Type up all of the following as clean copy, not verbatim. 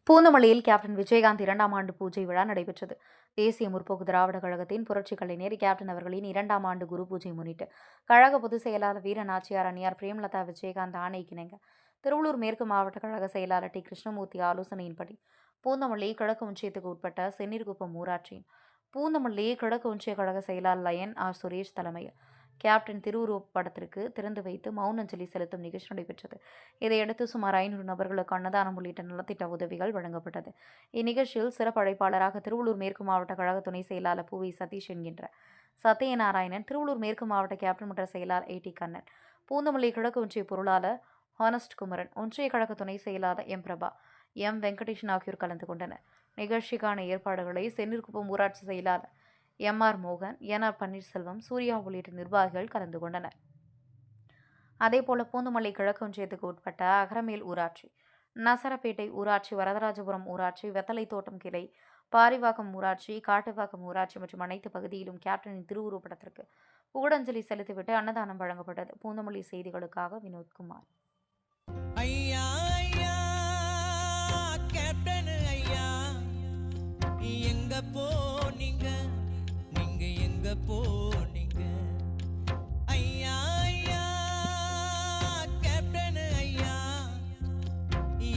பூந்தமல்லியில் captain Vijayakanth 2ஆம் ஆண்டு பூஜை விழா நடைபெற்றது. தேசிய முற்போக்கு திராவிட கழகத்தின் புரட்சி கலைஞர் கேப்டன் அவர்களின் 2ஆம் ஆண்டு குரு பூஜை முன்னிட்டு கழக பொதுச் செயலாளர் வீரநாச்சியார் அணியார் பிரேமலதா விஜயகாந்த் ஆணைக்கிணங்க திருவள்ளூர் மேற்கு மாவட்ட கழக செயலாளர் டி. கிருஷ்ணமூர்த்தி ஆலோசனையின்படி பூந்தமல்லி கிழக்கு ஒன்றியத்துக்கு உட்பட்ட செந்நீர்குப்பம் ஊராட்சியின் பூந்தமல்லி கிழக்கு ஒன்றிய கழக செயலாளர் லயன் ஆர். சுரேஷ் தலைமையில் கேப்டன் திருவுருவப் படத்திற்கு திறந்து வைத்து மௌனஞ்சலி செலுத்தும் நிகழ்ச்சி நடைபெற்றது. இதையடுத்து சுமார் 500 நபர்களுக்கு அன்னதானம் உள்ளிட்ட நலத்திட்ட உதவிகள் வழங்கப்பட்டது. இந்நிகழ்ச்சியில் சிறப்பு அழைப்பாளராக திருவள்ளூர் மேற்கு மாவட்ட கழக துணை செயலாளர் பூ. சதீஷ் என்கின்ற சத்யநாராயணன், திருவள்ளூர் மேற்கு மாவட்ட கேப்டன் மன்ற செயலாளர் A. T. கண்ணன், பூந்தமல்லி கிழக்கு ஒன்றிய பொருளாளர் ஹானஸ்ட் குமரன், ஒன்றிய கழக துணை செயலாளர் M. பிரபா, M. வெங்கடேஷன் ஆகியோர் கலந்து கொண்டனர். நிகழ்ச்சிக்கான ஏற்பாடுகளை செந்நீர்குப்பம் ஊராட்சி செயலாளர் M. R. மோகன், N. R. பன்னீர்செல்வம், சூர்யா உள்ளிட்ட நிர்வாகிகள் கலந்து கொண்டனர். அதேபோல பூந்தமல்லி கிழக்கு ஒன்றியத்துக்கு உட்பட்ட அகரமேல் ஊராட்சி, நசரப்பேட்டை ஊராட்சி, வரதராஜபுரம் ஊராட்சி, வெத்தலை தோட்டம் கிளை, பாரிவாக்கம் ஊராட்சி, காட்டுவாக்கம் ஊராட்சி மற்றும் அனைத்து பகுதியிலும் கேப்டனின் திருவுருவப்படத்திற்கு புகழஞ்சலி செலுத்திவிட்டு அன்னதானம் வழங்கப்பட்டது. பூந்தமல்லி செய்திகளுக்காக வினோத்குமார். ஐயா ஐயா கேப்டன் ஐயா, எங்க போனீங்க, நீங்க எங்க போனீங்க? ஐயா ஐயா கேப்டன் ஐயா,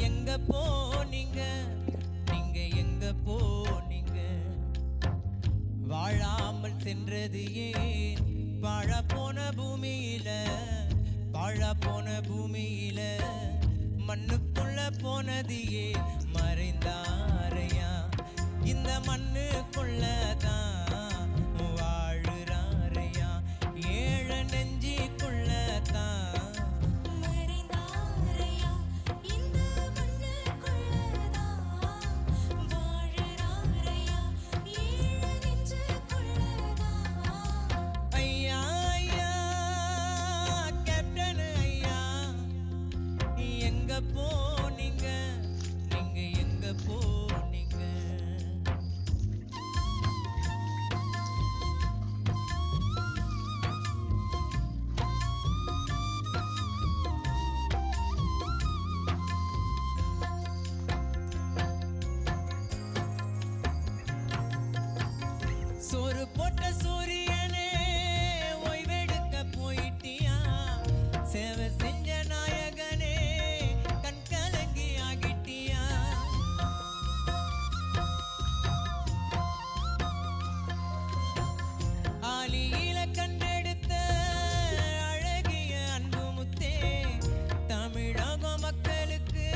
எங்க போனீங்க, நீங்க எங்க போனீங்க? வாழாமல் சென்றது ஏன் வாழ போன பூமியில, வாழ போன பூமியில மண்ணுக்குள்ள போனதியே மறைந்தாரையா, இந்த மண்ணுக்குள்ளதான் வாழுறாரையா, ஏழ நெஞ்சிக்குள்ளதான் மறைந்தாரையா, இந்த மண்ணுக்குள்ளதான் வாழுறாரையா, ஏழ நெஞ்சுக்குள்ளதான். ஐயா ஐயா கேப்டன் ஐயா, எங்க போனீங்க, நீங்க எங்க போனீங்க? சோறு போட்ட சூரியனே ஓய்வெடுக்க போயிட்டியா, சேவை செஞ்ச நாயகனே கண் கலங்கி ஆகிட்டியா? ஆலியில கண்டெடுத்த அழகிய அன்பு முத்தே, தமிழக மக்களுக்கு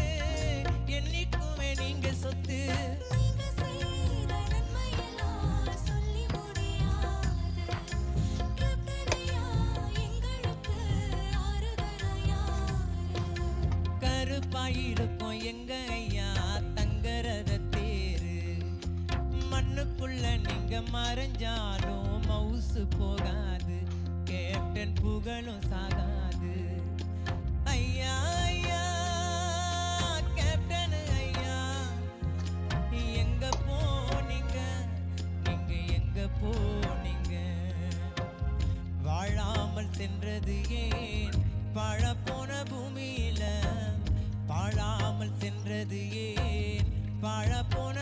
என்னைக்குமே நீங்க சொத்து. நீங்க செய்த நன்மையெல்லாம் சொல்லி முடியாது. கேப்டனையா, எங்களுக்கு ஆறுதலையா. கருப்பாயிருக்கும் எங்க ஐயா தங்கரத தேரு, மண்ணுக்குள்ள நீங்க மறைஞ்சாலும் மவுசு போகாது, கேப்டன் புகழும் சாகாது. ஐயா ஐயா கேப்டன் ஐயா, எங்க போனீங்க, நீங்க எங்க போனீங்க? வாழாமல் சென்றது ஏன் வாழ போன பூமியில, வாழாமல் சென்றது ஏன் வாழ போன